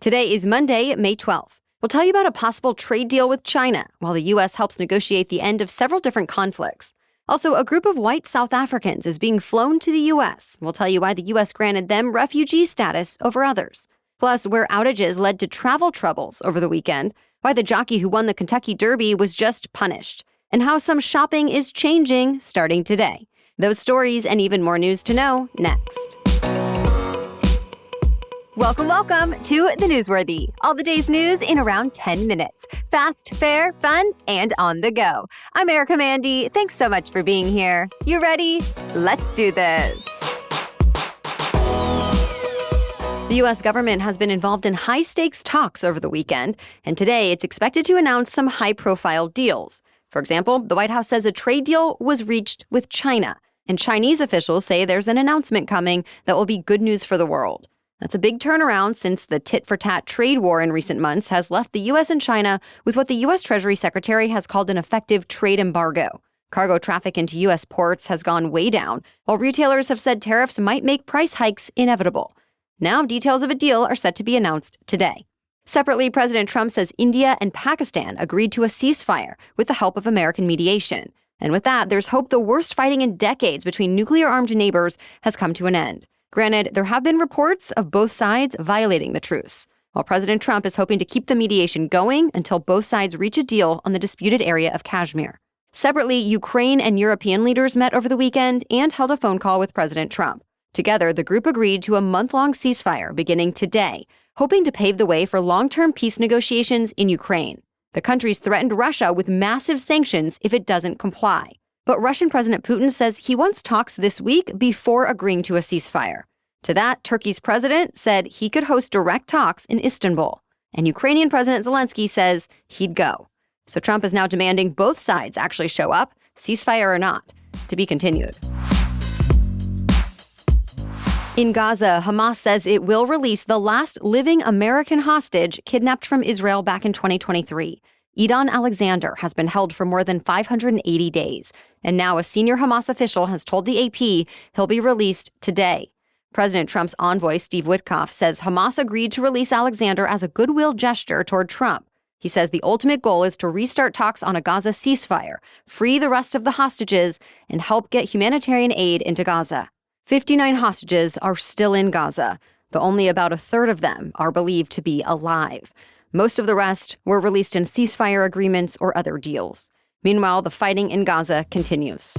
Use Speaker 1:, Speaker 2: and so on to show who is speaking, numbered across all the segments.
Speaker 1: Today is Monday, May 12th. We'll tell you about a possible trade deal with China while the U.S. helps negotiate the end of several different conflicts. Also, a group of white South Africans is being flown to the U.S. We'll tell you why the U.S. granted them refugee status over others. Plus, where outages led to travel troubles over the weekend, why the jockey who won the Kentucky Derby was just punished, and how some shopping is changing starting today. Those stories and even more news to know next. Welcome to The Newsworthy. All the day's news in around 10 minutes. Fast, fair, fun, and on the go. I'm Erica Mandy. Thanks so much for being here. You ready? Let's do this. The U.S. government has been involved in high-stakes talks over the weekend, and today it's expected to announce some high-profile deals. For example, the White House says a trade deal was reached with China, and Chinese officials say there's an announcement coming that will be good news for the world. That's a big turnaround since the tit-for-tat trade war in recent months has left the U.S. and China with what the U.S. Treasury Secretary has called an effective trade embargo. Cargo traffic into U.S. ports has gone way down, while retailers have said tariffs might make price hikes inevitable. Now, details of a deal are set to be announced today. Separately, President Trump says India and Pakistan agreed to a ceasefire with the help of American mediation. And with that, there's hope the worst fighting in decades between nuclear-armed neighbors has come to an end. Granted, there have been reports of both sides violating the truce, while President Trump is hoping to keep the mediation going until both sides reach a deal on the disputed area of Kashmir. Separately, Ukraine and European leaders met over the weekend and held a phone call with President Trump. Together, the group agreed to a month-long ceasefire beginning today, hoping to pave the way for long-term peace negotiations in Ukraine. The countries threatened Russia with massive sanctions if it doesn't comply. But Russian President Putin says he wants talks this week before agreeing to a ceasefire. To that, Turkey's president said he could host direct talks in Istanbul. And Ukrainian President Zelensky says he'd go. So Trump is now demanding both sides actually show up, ceasefire or not. To be continued. In Gaza, Hamas says it will release the last living American hostage kidnapped from Israel back in 2023. Idon Alexander has been held for more than 580 days, and now a senior Hamas official has told the AP he'll be released today. President Trump's envoy, Steve Witkoff, says Hamas agreed to release Alexander as a goodwill gesture toward Trump. He says the ultimate goal is to restart talks on a Gaza ceasefire, free the rest of the hostages, and help get humanitarian aid into Gaza. 59 hostages are still in Gaza, though only about a third of them are believed to be alive. Most of the rest were released in ceasefire agreements or other deals. Meanwhile, the fighting in Gaza continues.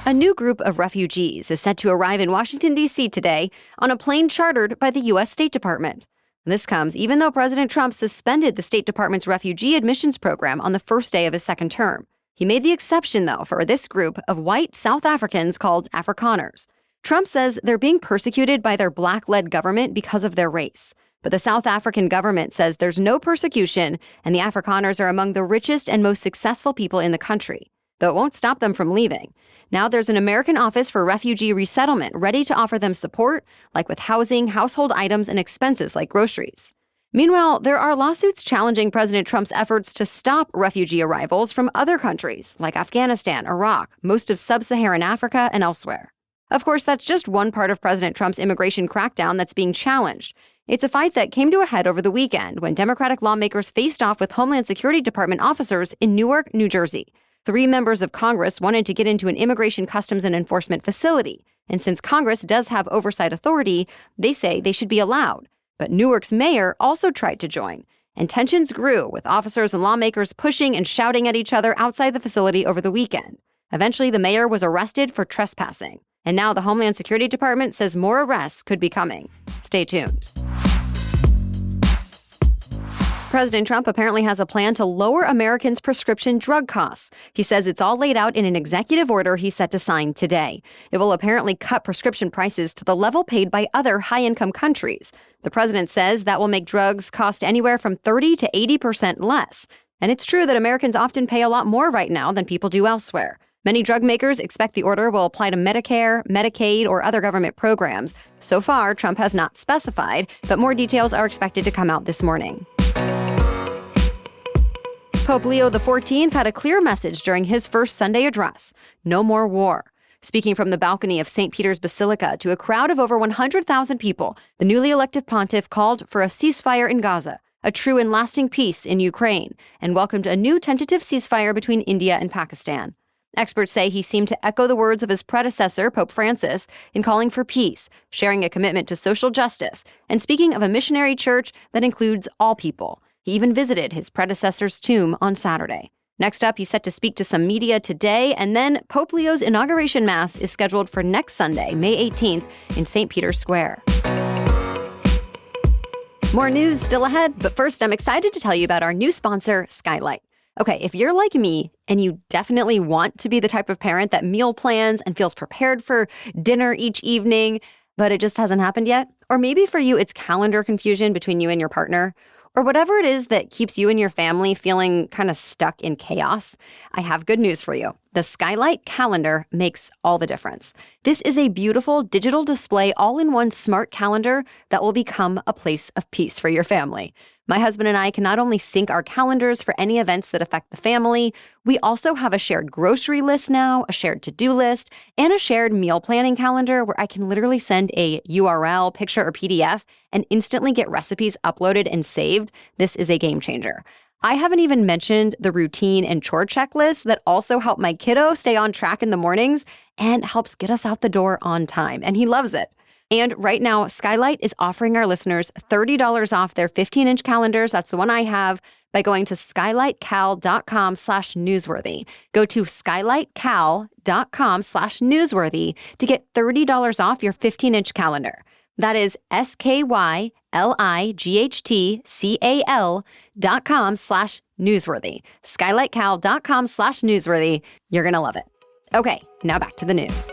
Speaker 1: A new group of refugees is set to arrive in Washington, D.C. today on a plane chartered by the U.S. State Department. This comes even though President Trump suspended the State Department's refugee admissions program on the first day of his second term. He made the exception, though, for this group of white South Africans called Afrikaners. Trump says they're being persecuted by their black-led government because of their race. But the South African government says there's no persecution, and the Afrikaners are among the richest and most successful people in the country, though it won't stop them from leaving. Now there's an American Office for Refugee Resettlement ready to offer them support, like with housing, household items, and expenses like groceries. Meanwhile, there are lawsuits challenging President Trump's efforts to stop refugee arrivals from other countries like Afghanistan, Iraq, most of sub-Saharan Africa, and elsewhere. Of course, that's just one part of President Trump's immigration crackdown that's being challenged. It's a fight that came to a head over the weekend when Democratic lawmakers faced off with Homeland Security Department officers in Newark, New Jersey. 3 members of Congress wanted to get into an immigration customs and enforcement facility. And since Congress does have oversight authority, they say they should be allowed. But Newark's mayor also tried to join. And tensions grew, with officers and lawmakers pushing and shouting at each other outside the facility over the weekend. Eventually, the mayor was arrested for trespassing. And now the Homeland Security Department says more arrests could be coming. Stay tuned. President Trump apparently has a plan to lower Americans' prescription drug costs. He says it's all laid out in an executive order he's set to sign today. It will apparently cut prescription prices to the level paid by other high-income countries. The president says that will make drugs cost anywhere from 30 to 80% less. And it's true that Americans often pay a lot more right now than people do elsewhere. Many drug makers expect the order will apply to Medicare, Medicaid, or other government programs. So far, Trump has not specified, but more details are expected to come out this morning. Pope Leo XIV had a clear message during his first Sunday address: no more war. Speaking from the balcony of St. Peter's Basilica to a crowd of over 100,000 people, the newly elected pontiff called for a ceasefire in Gaza, a true and lasting peace in Ukraine, and welcomed a new tentative ceasefire between India and Pakistan. Experts say he seemed to echo the words of his predecessor, Pope Francis, in calling for peace, sharing a commitment to social justice, and speaking of a missionary church that includes all people. He even visited his predecessor's tomb on Saturday. Next up, he's set to speak to some media today, and then Pope Leo's inauguration mass is scheduled for next Sunday, May 18th, in St. Peter's Square. More news still ahead, but first I'm excited to tell you about our new sponsor, Skylight. Okay, if you're like me and you definitely want to be the type of parent that meal plans and feels prepared for dinner each evening, but it just hasn't happened yet, or maybe for you it's calendar confusion between you and your partner, or whatever it is that keeps you and your family feeling kind of stuck in chaos, I have good news for you. The Skylight calendar makes all the difference. This is a beautiful digital display all-in-one smart calendar that will become a place of peace for your family. My husband and I can not only sync our calendars for any events that affect the family, we also have a shared grocery list now, a shared to-do list, and a shared meal planning calendar where I can literally send a URL, picture, or PDF and instantly get recipes uploaded and saved. This is a game changer. I haven't even mentioned the routine and chore checklist that also help my kiddo stay on track in the mornings and helps get us out the door on time, and he loves it. And right now, Skylight is offering our listeners $30 off their 15-inch calendars. That's the one I have, by going to skylightcal.com/newsworthy. Go to skylightcal.com/newsworthy to get $30 off your 15-inch calendar. That is skylightcal.com/newsworthy. skylightcal.com/newsworthy. You're going to love it. Okay, now back to the news.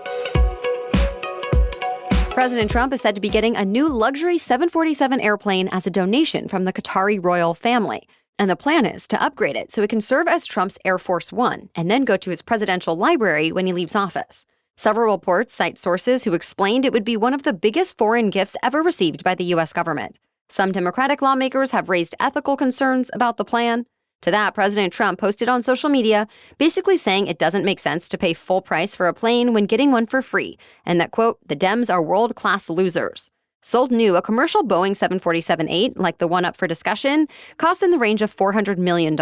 Speaker 1: President Trump is said to be getting a new luxury 747 airplane as a donation from the Qatari royal family. And the plan is to upgrade it so it can serve as Trump's Air Force One and then go to his presidential library when he leaves office. Several reports cite sources who explained it would be one of the biggest foreign gifts ever received by the U.S. government. Some Democratic lawmakers have raised ethical concerns about the plan. To that, President Trump posted on social media, basically saying it doesn't make sense to pay full price for a plane when getting one for free, and that, quote, the Dems are world-class losers. Sold new, a commercial Boeing 747-8, like the one up for discussion, costs in the range of $400 million.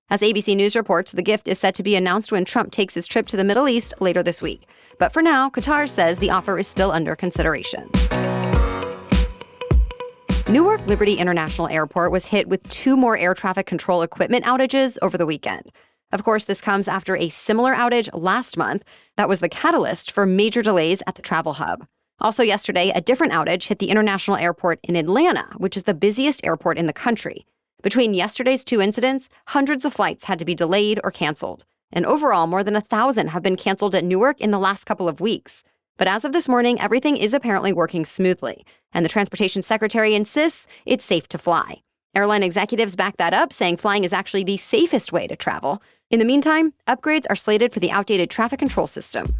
Speaker 1: As ABC News reports, the gift is set to be announced when Trump takes his trip to the Middle East later this week. But for now, Qatar says the offer is still under consideration. Newark Liberty International Airport was hit with 2 more air traffic control equipment outages over the weekend. Of course, this comes after a similar outage last month that was the catalyst for major delays at the travel hub. Also yesterday, a different outage hit the international airport in Atlanta, which is the busiest airport in the country. Between yesterday's 2 incidents, hundreds of flights had to be delayed or canceled. And overall, more than 1,000 have been canceled at Newark in the last couple of weeks. But as of this morning, everything is apparently working smoothly, and the Transportation Secretary insists it's safe to fly. Airline executives back that up, saying flying is actually the safest way to travel. In the meantime, upgrades are slated for the outdated traffic control system.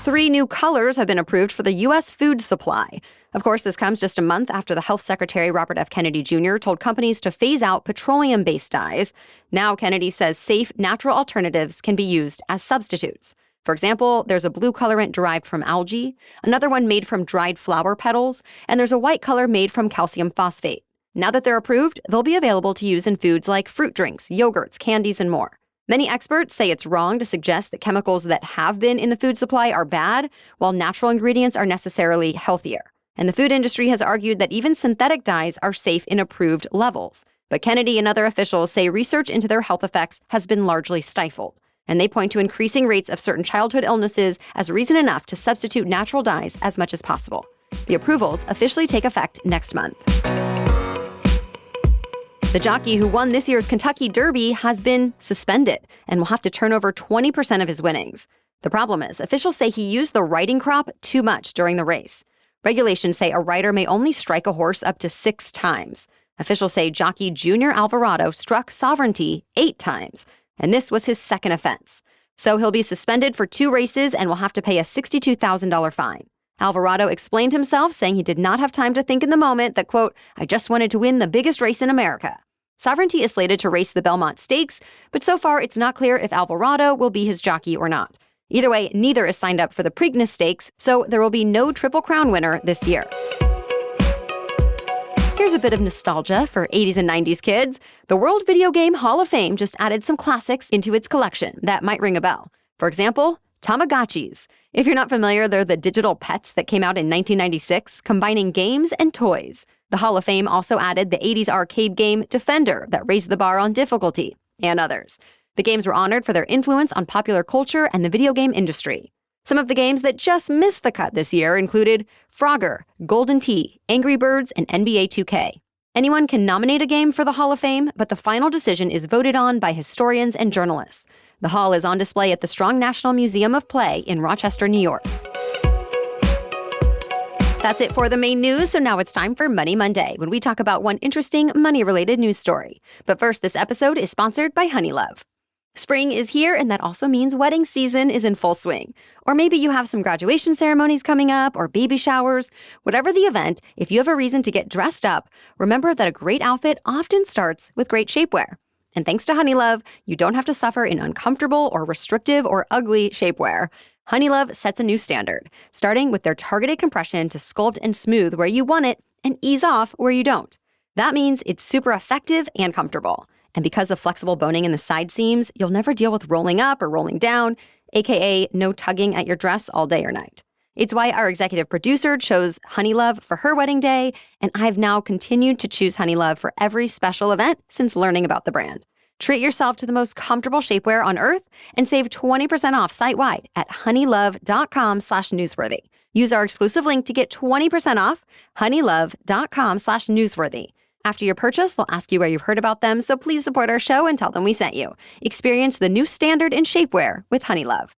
Speaker 1: 3 new colors have been approved for the U.S. food supply. Of course, this comes just a month after the Health Secretary Robert F. Kennedy Jr. told companies to phase out petroleum-based dyes. Now Kennedy says safe, natural alternatives can be used as substitutes. For example, there's a blue colorant derived from algae, another one made from dried flower petals, and there's a white color made from calcium phosphate. Now that they're approved, they'll be available to use in foods like fruit drinks, yogurts, candies, and more. Many experts say it's wrong to suggest that chemicals that have been in the food supply are bad, while natural ingredients are necessarily healthier. And the food industry has argued that even synthetic dyes are safe in approved levels. But Kennedy and other officials say research into their health effects has been largely stifled. And they point to increasing rates of certain childhood illnesses as reason enough to substitute natural dyes as much as possible. The approvals officially take effect next month. The jockey who won this year's Kentucky Derby has been suspended and will have to turn over 20% of his winnings. The problem is, officials say he used the riding crop too much during the race. Regulations say a rider may only strike a horse up to 6 times. Officials say jockey Junior Alvarado struck Sovereignty 8 times, and this was his second offense. So he'll be suspended for 2 races and will have to pay a $62,000 fine. Alvarado explained himself, saying he did not have time to think in the moment that, quote, I just wanted to win the biggest race in America. Sovereignty is slated to race the Belmont Stakes, but so far it's not clear if Alvarado will be his jockey or not. Either way, neither is signed up for the Preakness Stakes, so there will be no Triple Crown winner this year. Here's a bit of nostalgia for 80s and 90s kids. The World Video Game Hall of Fame just added some classics into its collection that might ring a bell. For example, Tamagotchis. If you're not familiar, they're the digital pets that came out in 1996, combining games and toys. The Hall of Fame also added the 80s arcade game Defender that raised the bar on difficulty, and others. The games were honored for their influence on popular culture and the video game industry. Some of the games that just missed the cut this year included Frogger, Golden Tee, Angry Birds, and NBA 2K. Anyone can nominate a game for the Hall of Fame, but the final decision is voted on by historians and journalists. The hall is on display at the Strong National Museum of Play in Rochester, New York. That's it for the main news, so now it's time for Money Monday, when we talk about one interesting money-related news story. But first, this episode is sponsored by Honeylove. Spring is here, and that also means wedding season is in full swing. Or maybe you have some graduation ceremonies coming up or baby showers. Whatever the event, if you have a reason to get dressed up, remember that a great outfit often starts with great shapewear. And thanks to Honeylove, you don't have to suffer in uncomfortable or restrictive or ugly shapewear. Honeylove sets a new standard, starting with their targeted compression to sculpt and smooth where you want it and ease off where you don't. That means it's super effective and comfortable. And because of flexible boning in the side seams, you'll never deal with rolling up or rolling down, aka no tugging at your dress all day or night. It's why our executive producer chose Honeylove for her wedding day, and I've now continued to choose Honeylove for every special event since learning about the brand. Treat yourself to the most comfortable shapewear on earth and save 20% off site-wide at honeylove.com/newsworthy. Use our exclusive link to get 20% off, honeylove.com/newsworthy. After your purchase, they'll ask you where you've heard about them, so please support our show and tell them we sent you. Experience the new standard in shapewear with Honeylove.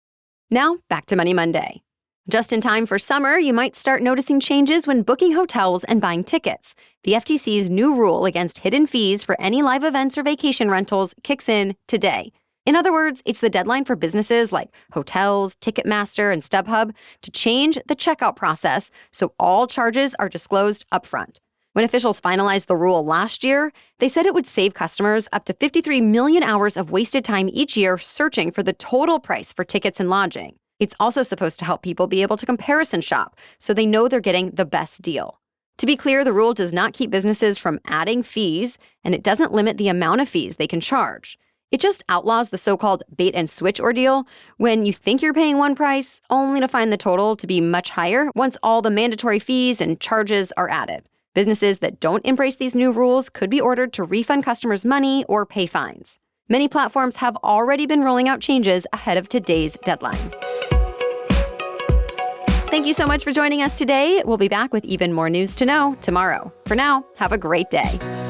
Speaker 1: Now, back to Money Monday. Just in time for summer, you might start noticing changes when booking hotels and buying tickets. The FTC's new rule against hidden fees for any live events or vacation rentals kicks in today. In other words, it's the deadline for businesses like hotels, Ticketmaster, and StubHub to change the checkout process so all charges are disclosed upfront. When officials finalized the rule last year, they said it would save customers up to 53 million hours of wasted time each year searching for the total price for tickets and lodging. It's also supposed to help people be able to comparison shop so they know they're getting the best deal. To be clear, the rule does not keep businesses from adding fees, and it doesn't limit the amount of fees they can charge. It just outlaws the so-called bait and switch ordeal, when you think you're paying one price, only to find the total to be much higher once all the mandatory fees and charges are added. Businesses that don't embrace these new rules could be ordered to refund customers money or pay fines. Many platforms have already been rolling out changes ahead of today's deadline. Thank you so much for joining us today. We'll be back with even more news to know tomorrow. For now, have a great day.